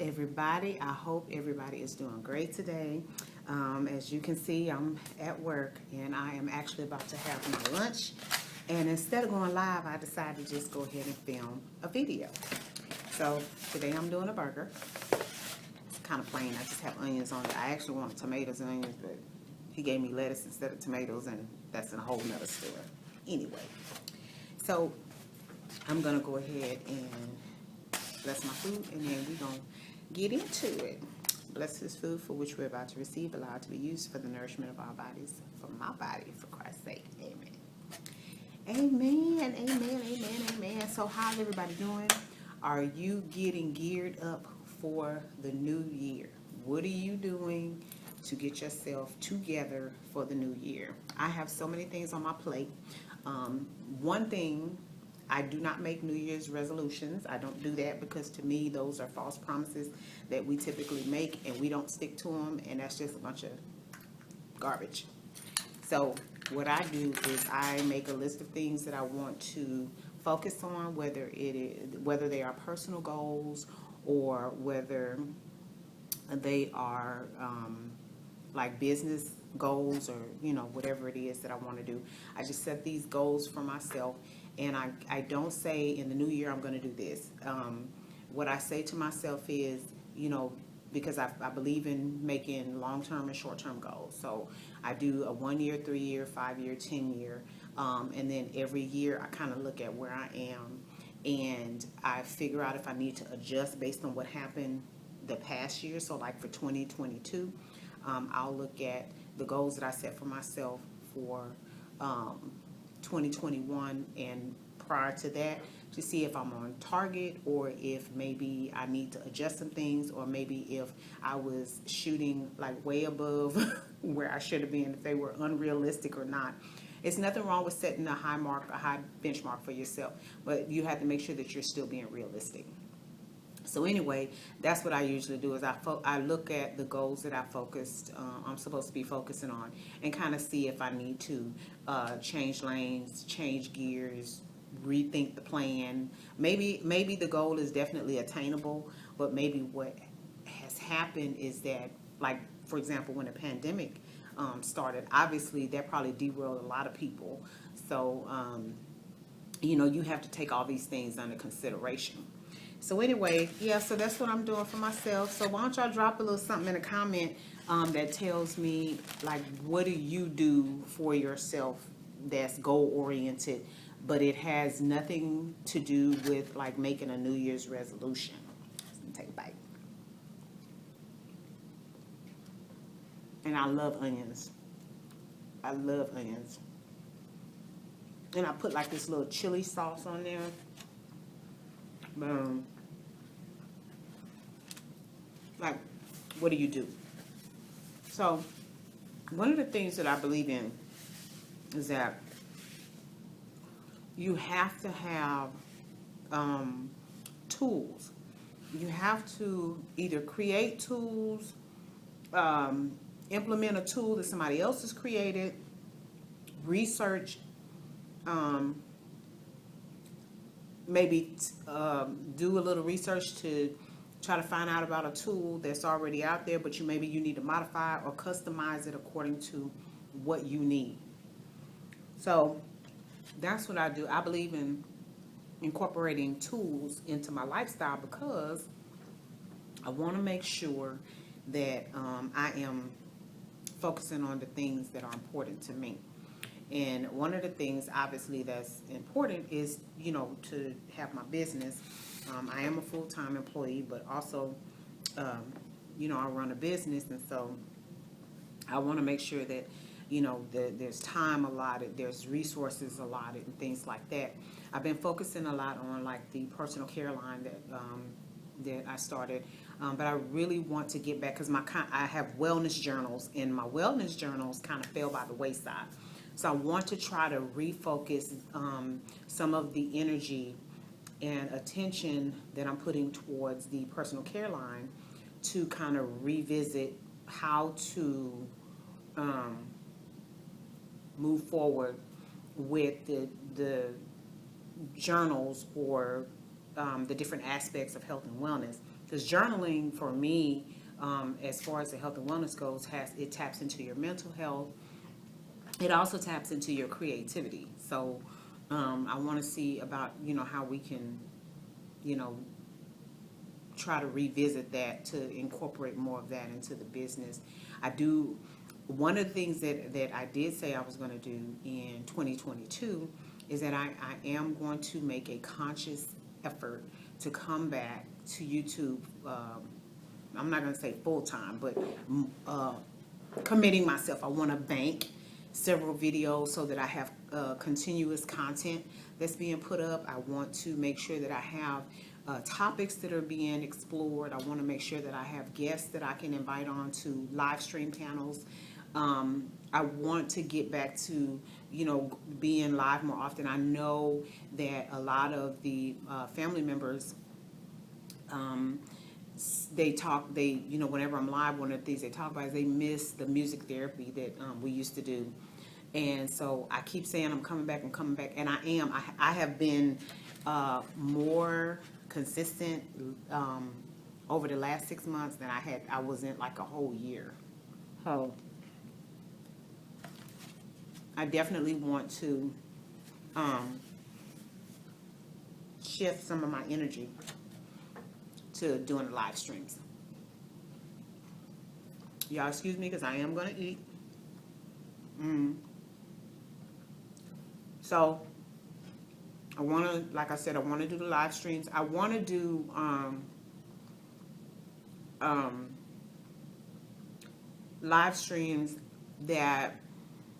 everybody? I hope everybody is doing great today. As you can see, I'm at work and I am actually about to have my lunch. And instead of going live, I decided to just go ahead and film a video. So today I'm doing a burger. It's kind of plain. I just have onions on it. I actually wanted tomatoes and onions, but he gave me lettuce instead of tomatoes, and that's in a whole nother story. Anyway, so I'm going to go ahead and bless my food, and then we're going to get into it. Bless this food for which we're about to receive, allowed to be used for the nourishment of our bodies, for my body, for Christ's sake. Amen. Amen, amen, amen, amen. So how's everybody doing? Are you getting geared up for the new year? What are you doing to get yourself together for the new year? I have so many things on my plate. One thing, I do not make New Year's resolutions. I don't do that because to me those are false promises that we typically make and we don't stick to them, and that's just a bunch of garbage. So what I do is I make a list of things that I want to focus on, whether they are personal goals or whether they are like business goals, or whatever it is that I want to do. I just set these goals for myself, and I don't say in the new year I'm going to do this. What I say to myself is, because I believe in making long-term and short-term goals. So I do a 1 year, 3 year, 5 year, 10 year, and then every year I kind of look at where I am, and I figure out if I need to adjust based on what happened the past year. So like for 2022, I'll look at the goals that I set for myself for 2021 and prior to that, to see if I'm on target, or if maybe I need to adjust some things, or maybe if I was shooting like way above where I should have been, if they were unrealistic or not. It's nothing wrong with setting a high mark, a high benchmark for yourself, but you have to make sure that you're still being realistic. So anyway, that's what I usually do, is I look at the goals that I'm supposed to be focusing on, and kind of see if I need to change lanes, change gears, rethink the plan. Maybe the goal is definitely attainable, but maybe what has happened is that, like, for example, when the pandemic started, obviously that probably derailed a lot of people. So, you have to take all these things under consideration. So anyway, yeah, so that's what I'm doing for myself. So why don't y'all drop a little something in a comment that tells me, like, what do you do for yourself that's goal-oriented, but it has nothing to do with, like, making a New Year's resolution. Take a bite. And I love onions. I love onions. And I put, like, this little chili sauce on there. Boom. Like, what do you do? So, one of the things that I believe in is that you have to have tools. You have to either create tools, implement a tool that somebody else has created, research, maybe do a little research to try to find out about a tool that's already out there, but maybe you need to modify or customize it according to what you need. So that's what I do. I believe in incorporating tools into my lifestyle because I want to make sure that I am focusing on the things that are important to me. And one of the things, obviously, that's important is, to have my business. I am a full-time employee, but also, I run a business, and so I want to make sure that, there's time allotted, there's resources allotted, and things like that. I've been focusing a lot on, like, the personal care line that I started, but I really want to get back, because I have wellness journals, and my wellness journals kind of fell by the wayside. So I want to try to refocus some of the energy and attention that I'm putting towards the personal care line to kind of revisit how to move forward with the journals, or the different aspects of health and wellness. Because journaling for me, as far as the health and wellness goes, it taps into your mental health. It also taps into your creativity. So I want to see about, how we can, try to revisit that to incorporate more of that into the business. One of the things that I did say I was going to do in 2022 is that I am going to make a conscious effort to come back to YouTube. I'm not going to say full time, but committing myself. I want to bank several videos so that I have continuous content that's being put up. I want to make sure that I have topics that are being explored. I want to make sure that I have guests that I can invite on to live stream panels. I want to get back to, being live more often. I know that a lot of the family members, whenever I'm live, one of the things they talk about is they miss the music therapy that we used to do. And so I keep saying I'm coming back, and I am. I have been more consistent over the last 6 months than I was in like a whole year. So I definitely want to shift some of my energy to doing the live streams. Y'all excuse me because I am going to eat. So I want to, like I said, I want to do the live streams. I want to do live streams that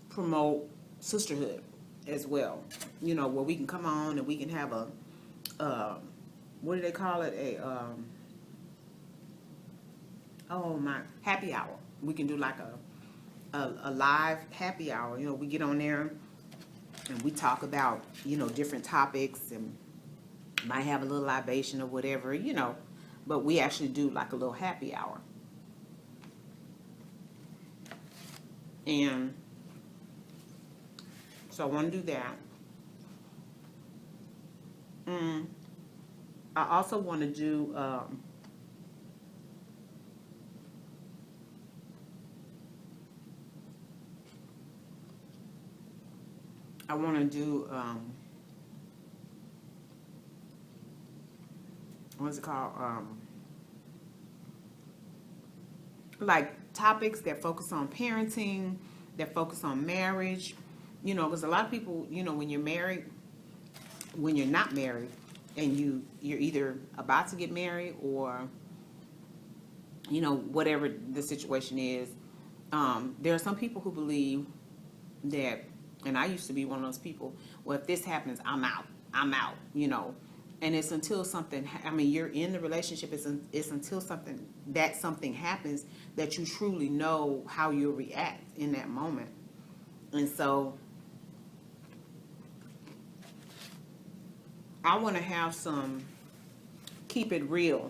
promote sisterhood as well. Where we can come on and we can have a what do they call it? Happy hour. We can do like a live happy hour. We get on there and we talk about, different topics and might have a little libation or whatever, but we actually do like a little happy hour. And so I want to do that. I also want to do what's it called? Like topics that focus on parenting, that focus on marriage, because a lot of people, when you're married, when you're not married, and you're either about to get married or, whatever the situation is, there are some people who believe that, and I used to be one of those people, well, if this happens, I'm out, and it's until something, you're in the relationship, it's until something happens that you truly know how you'll react in that moment. And so I want to have some keep it real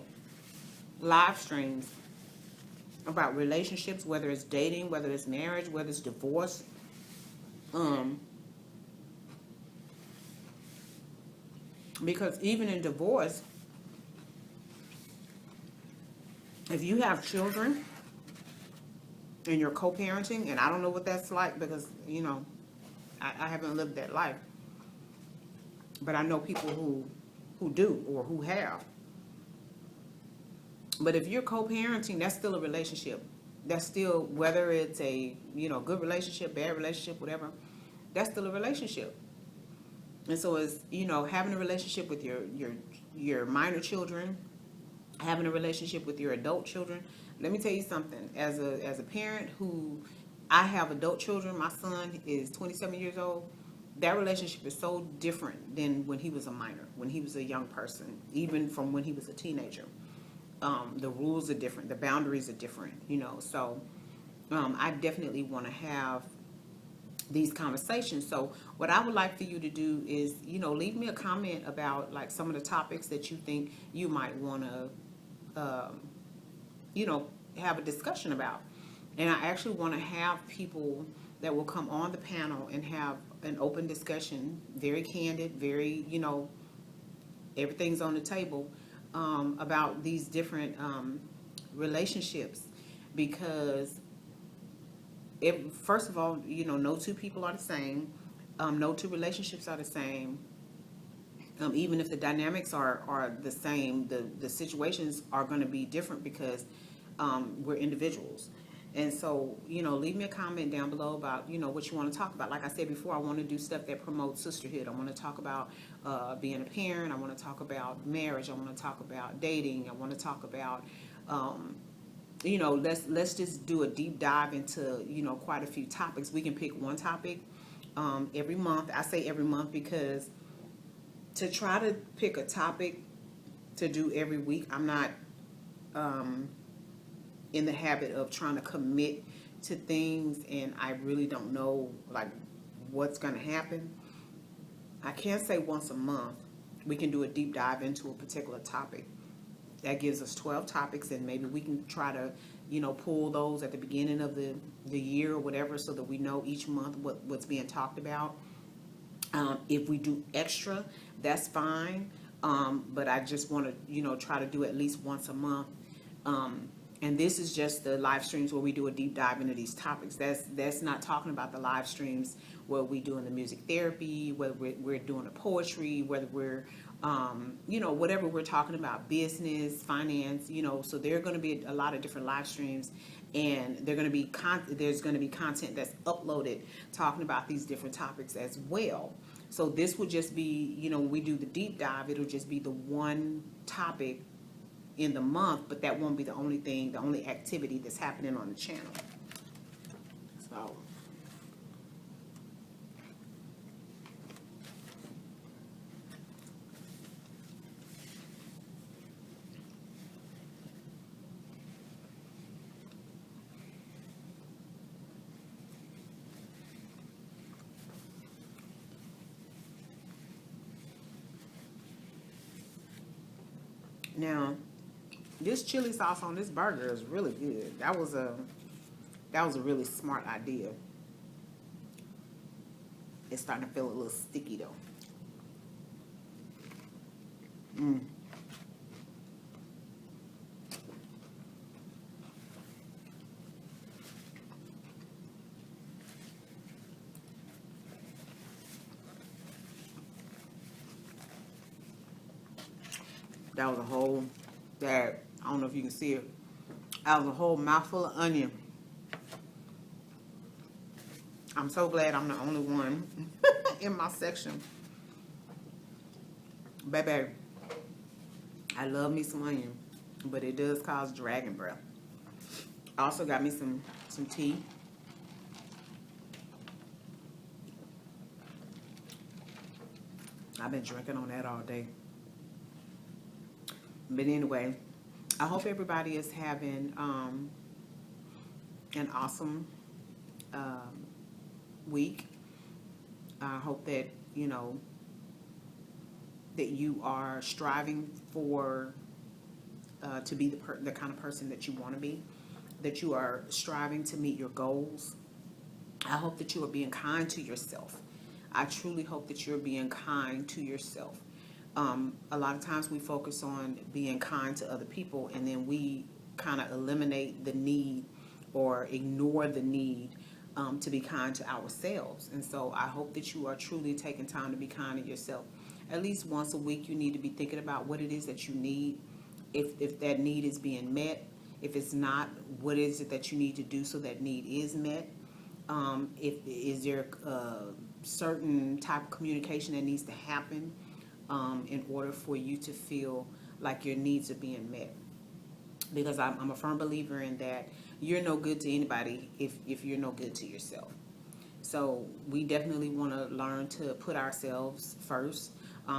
live streams about relationships, whether it's dating, whether it's marriage, whether it's divorce. Because even in divorce, if you have children and you're co-parenting, and I don't know what that's like because, I haven't lived that life. But I know people who do or who have. But if you're co-parenting, that's still a relationship. That's still, whether it's a, good relationship, bad relationship, whatever, that's still a relationship. And so it's, having a relationship with your minor children, having a relationship with your adult children. Let me tell you something. As a parent I have adult children, my son is 27 years old. That relationship is so different than when he was a minor, when he was a young person, even from when he was a teenager. The rules are different. The boundaries are different, So I definitely want to have these conversations. So what I would like for you to do is, leave me a comment about like some of the topics that you think you might want to, have a discussion about. And I actually want to have people that will come on the panel and have an open discussion, very candid, very, everything's on the table, about these different relationships, because first of all, you know, no two people are the same. No two relationships are the same. Even if the dynamics are the same, the situations are going to be different because we're individuals. And so, you know, leave me a comment down below about, you know, what you want to talk about. Like I said before, I want to do stuff that promotes sisterhood. I want to talk about being a parent. I want to talk about marriage. I want to talk about dating. I want to talk about, you know, let's just do a deep dive into, you know, quite a few topics. We can pick one topic every month. I say every month because to try to pick a topic to do every week, I'm not in the habit of trying to commit to things, and I really don't know like what's going to happen. I can't say once a month we can do a deep dive into a particular topic. That gives us 12 topics, and maybe we can try to, you know, pull those at the beginning of the year or whatever, so that we know each month what's being talked about. If we do extra, that's fine. But I just want to, you know, try to do at least once a month. And this is just the live streams where we do a deep dive into these topics. That's not talking about the live streams where we doing the music therapy, whether we're doing the poetry, whether we're, you know, whatever we're talking about, business, finance, you know. So there are going to be a lot of different live streams, and there's going to be content that's uploaded talking about these different topics as well. So this would just be, you know, when we do the deep dive, it'll just be the one topic in the month, but that won't be the only thing, the only activity that's happening on the channel. So now, this chili sauce on this burger is really good. That was a really smart idea. It's starting to feel a little sticky though. That was a whole, I don't know if you can see it. That was a whole mouthful of onion. I'm so glad I'm the only one in my section. Baby, I love me some onion, but it does cause dragon breath. I also got me some tea. I've been drinking on that all day. But anyway, I hope everybody is having an awesome week. I hope that, you know, that you are striving for to be the kind of person that you want to be, that you are striving to meet your goals. I hope that you are being kind to yourself. I truly hope that you're being kind to yourself. A lot of times we focus on being kind to other people, and then we kind of eliminate the need or ignore the need to be kind to ourselves. And so I hope that you are truly taking time to be kind to yourself. At least once a week, you need to be thinking about what it is that you need, if that need is being met. If it's not, what is it that you need to do so that need is met? Is there a certain type of communication that needs to happen in order for you to feel like your needs are being met? Because I'm a firm believer in that you're no good to anybody if you're no good to yourself. So we definitely want to learn to put ourselves first.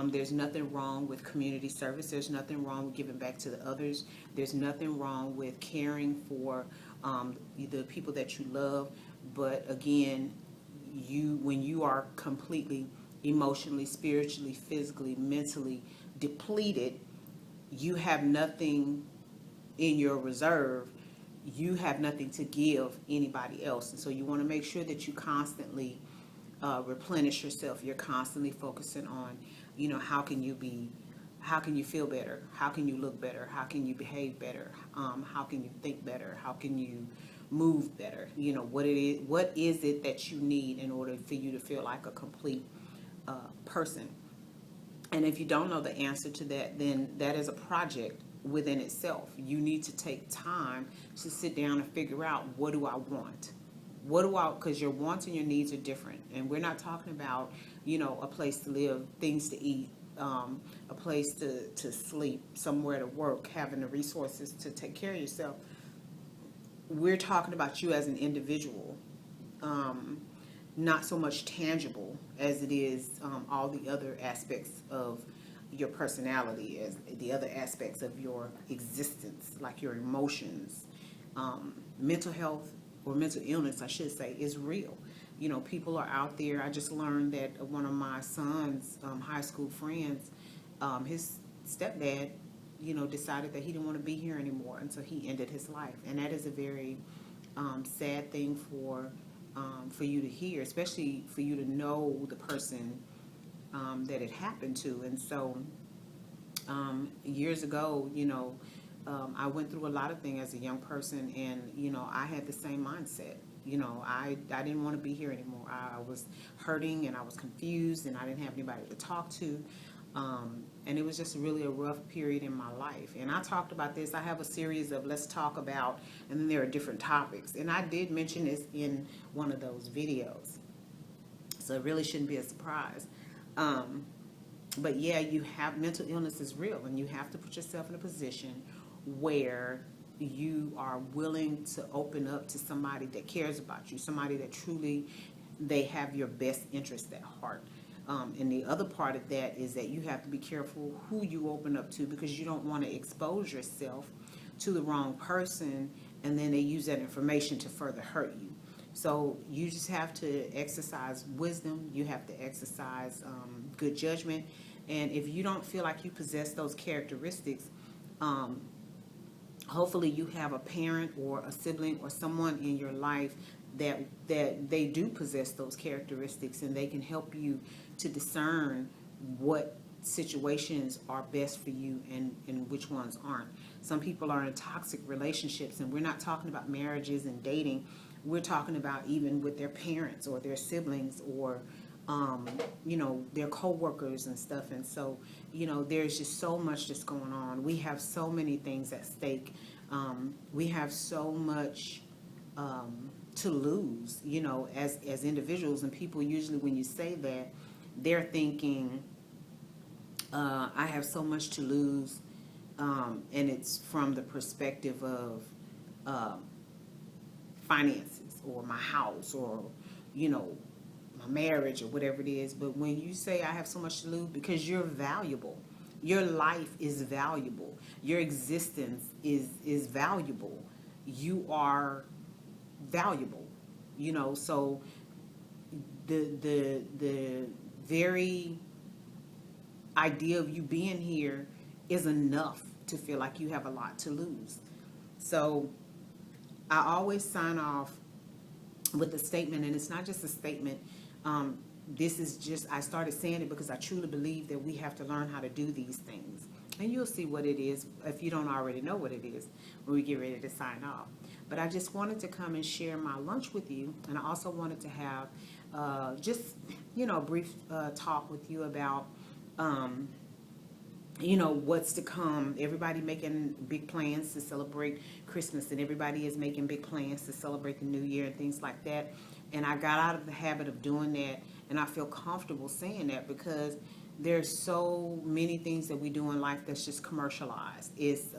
There's nothing wrong with community service. There's nothing wrong with giving back to the others. There's nothing wrong with caring for the people that you love. But again, when you are completely emotionally, spiritually, physically, mentally depleted, you have nothing in your reserve. You have nothing to give anybody else. And so you want to make sure that you constantly replenish yourself. You're constantly focusing on, you know, how can you how can you feel better? How can you look better? How can you behave better? How can you think better? How can you move better? You know, what is it that you need in order for you to feel like a complete person? And if you don't know the answer to that, then that is a project within itself. You need to take time to sit down and figure out, what do I want? Because your wants and your needs are different. And we're not talking about, you know, a place to live, things to eat, a place to sleep, somewhere to work, having the resources to take care of yourself. We're talking about you as an individual, not so much tangible as it is all the other aspects of your personality, as the other aspects of your existence, like your emotions. Mental health, or mental illness, I should say, is real. You know, people are out there. I just learned that one of my son's high school friends, his stepdad, you know, decided that he didn't want to be here anymore, and so he ended his life. And that is a very sad thing for you to hear, especially for you to know the person that it happened to. And so years ago, you know, I went through a lot of things as a young person, and, you know, I had the same mindset. You know, I didn't want to be here anymore. I was hurting, and I was confused, and I didn't have anybody to talk to. And it was just really a rough period in my life. And I talked about this. I have a series of Let's Talk About, and then there are different topics. And I did mention this in one of those videos. So it really shouldn't be a surprise. But yeah, mental illness is real, and you have to put yourself in a position where you are willing to open up to somebody that cares about you, somebody that truly, they have your best interest at heart. And the other part of that is that you have to be careful who you open up to, because you don't want to expose yourself to the wrong person, and then they use that information to further hurt you. So you just have to exercise wisdom. You have to exercise good judgment. And if you don't feel like you possess those characteristics, hopefully you have a parent or a sibling or someone in your life that they do possess those characteristics, and they can help you to discern what situations are best for you and which ones aren't. Some people are in toxic relationships, and we're not talking about marriages and dating. We're talking about even with their parents or their siblings, or you know, their co-workers and stuff. And so, you know, there's just so much that's going on. We have so many things at stake. We have so much to lose, you know, as individuals. And people usually, when you say that, they're thinking, I have so much to lose, and it's from the perspective of finances, or my house, or, you know, my marriage, or whatever it is. But when you say I have so much to lose, because you're valuable, your life is valuable, your existence is valuable, you are valuable, you know. So the very idea of you being here is enough to feel like you have a lot to lose. So I always sign off with a statement, and it's not just a statement. This is just, I started saying it because I truly believe that we have to learn how to do these things. And you'll see what it is if you don't already know what it is when we get ready to sign off. But I just wanted to come and share my lunch with you, and I also wanted to have just, you know, a brief talk with you about you know, what's to come. Everybody making big plans to celebrate Christmas, and everybody is making big plans to celebrate the New Year and things like that. And I got out of the habit of doing that, and I feel comfortable saying that, because there's so many things that we do in life that's just commercialized. It's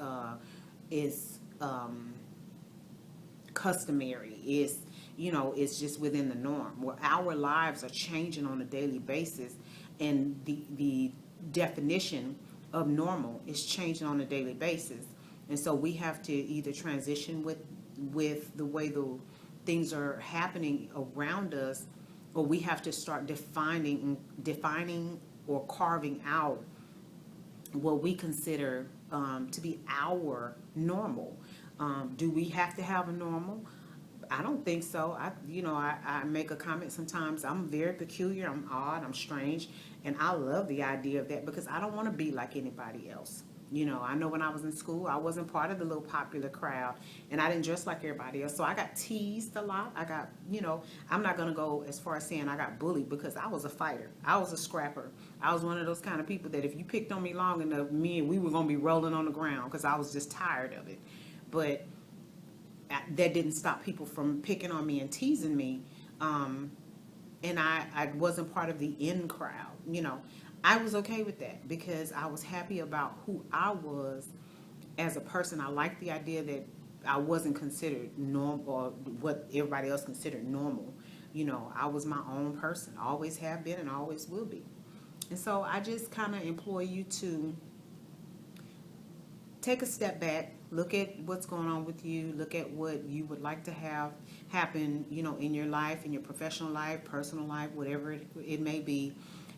customary. It's, you know, it's just within the norm. Well, our lives are changing on a daily basis, and the definition of normal is changing on a daily basis. And so we have to either transition with the way the things are happening around us, or we have to start defining or carving out what we consider to be our normal. Do we have to have a normal? I don't think so. I make a comment sometimes. I'm very peculiar. I'm odd. I'm strange, and I love the idea of that because I don't want to be like anybody else. I know when I was in school, I wasn't part of the little popular crowd, and I didn't dress like everybody else. So I got teased a lot. I'm not gonna go as far as saying I got bullied because I was a fighter. I was a scrapper. I was one of those kind of people that if you picked on me long enough, we were gonna be rolling on the ground because I was just tired of it. But that didn't stop people from picking on me and teasing me. And I wasn't part of the in crowd. I was okay with that because I was happy about who I was as a person. I liked the idea that I wasn't considered normal or what everybody else considered normal. I was my own person, always have been and always will be. And so I just kind of implore you to take a step back, look at what's going on with you, look at what you would like to have happen, in your life, in your professional life, personal life, whatever it may be,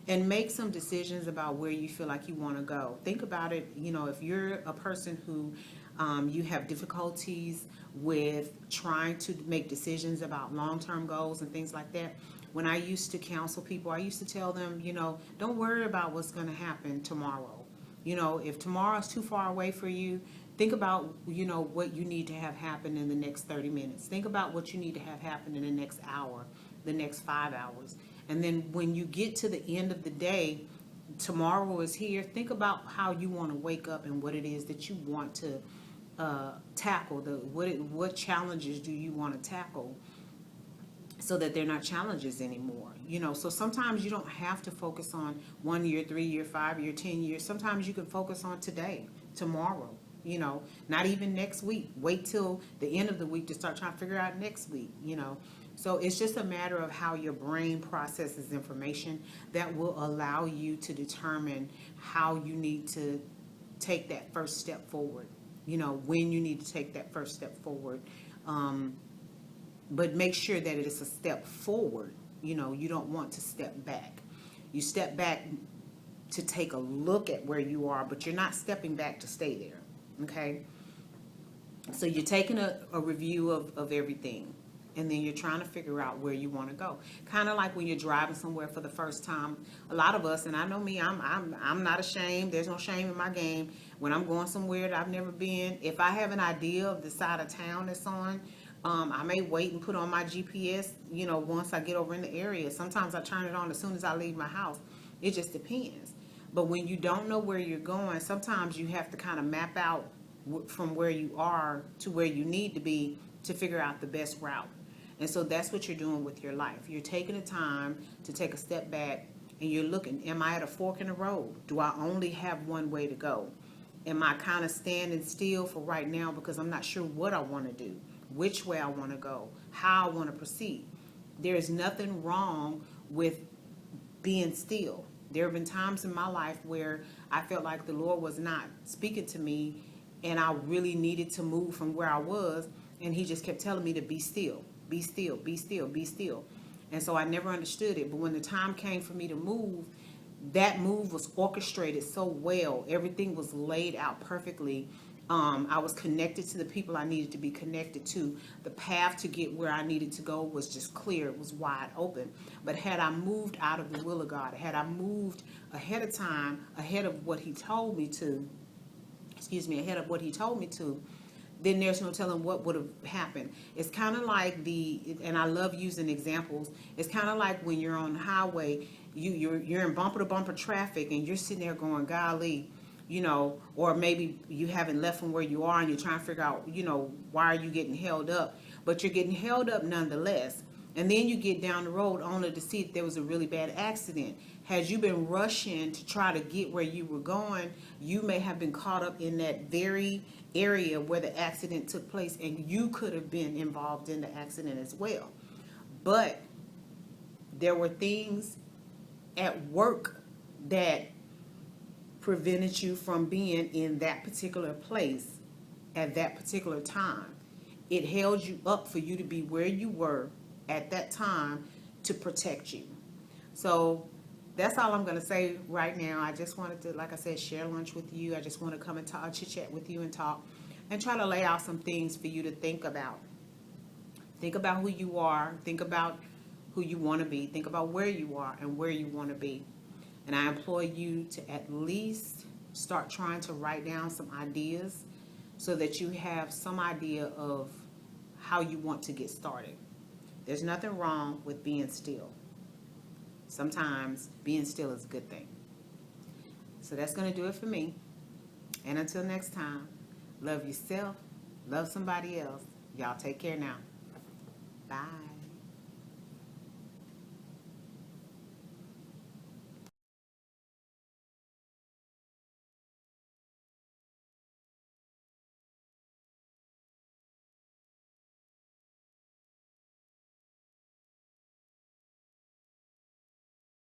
and make some decisions about where you feel like you want to go. Think about it, if you're a person who you have difficulties with trying to make decisions about long-term goals and things like that. When I used to counsel people, I used to tell them, don't worry about what's going to happen tomorrow. If tomorrow's too far away for you, think about, what you need to have happen in the next 30 minutes. Think about what you need to have happen in the next hour, the next 5 hours. And then when you get to the end of the day, tomorrow is here. Think about how you want to wake up and what it is that you want to tackle. What challenges do you want to tackle so that they're not challenges anymore. So sometimes you don't have to focus on 1 year, 3 year, 5 year, 10 years. Sometimes you can focus on today, tomorrow, not even next week. Wait till the end of the week to start trying to figure out next week. So it's just a matter of how your brain processes information that will allow you to determine how you need to take that first step forward, when you need to take that first step forward. But make sure that it is a step forward. You don't want to step back. You step back to take a look at where you are, but you're not stepping back to stay there. Okay? So you're taking a review of everything, and then you're trying to figure out where you want to go. Kind of like when you're driving somewhere for the first time. A lot of us, and I know me, I'm not ashamed. There's no shame in my game. When I'm going somewhere that I've never been, if I have an idea of the side of town that's on, I may wait and put on my GPS, once I get over in the area. Sometimes I turn it on as soon as I leave my house. It just depends. But when you don't know where you're going, sometimes you have to kind of map out from where you are to where you need to be to figure out the best route. And so that's what you're doing with your life. You're taking the time to take a step back and you're looking, am I at a fork in the road? Do I only have one way to go? Am I kind of standing still for right now because I'm not sure what I want to do, which way I want to go, how I want to proceed? There is nothing wrong with being still. There have been times in my life where I felt like the Lord was not speaking to me and I really needed to move from where I was, and he just kept telling me to be still, be still, be still, be still. And so I never understood it. But when the time came for me to move, that move was orchestrated so well. Everything was laid out perfectly. I was connected to the people I needed to be connected to. The path to get where I needed to go was just clear. It was wide open. But had I moved out of the will of God, had I moved ahead of time, ahead of what he told me to, ahead of what he told me to, then there's no telling what would have happened. It's kind of like and I love using examples, it's kind of like when you're on the highway, you're in bumper to bumper traffic and you're sitting there going, golly, or maybe you haven't left from where you are and you're trying to figure out, why are you getting held up? But you're getting held up nonetheless. And then you get down the road only to see if there was a really bad accident. Had you been rushing to try to get where you were going, you may have been caught up in that very area where the accident took place, and you could have been involved in the accident as well. But there were things at work that prevented you from being in that particular place at that particular time. It held you up for you to be where you were at that time to protect you. So that's all I'm going to say right now. I just wanted to, like I said, share lunch with you. I just want to come and talk, chit chat with you and talk and try to lay out some things for you to think about. Think about who you are. Think about who you want to be. Think about where you are and where you want to be. And I implore you to at least start trying to write down some ideas so that you have some idea of how you want to get started. There's nothing wrong with being still. Sometimes being still is a good thing. So that's going to do it for me. And until next time, love yourself, love somebody else. Y'all take care now. Bye.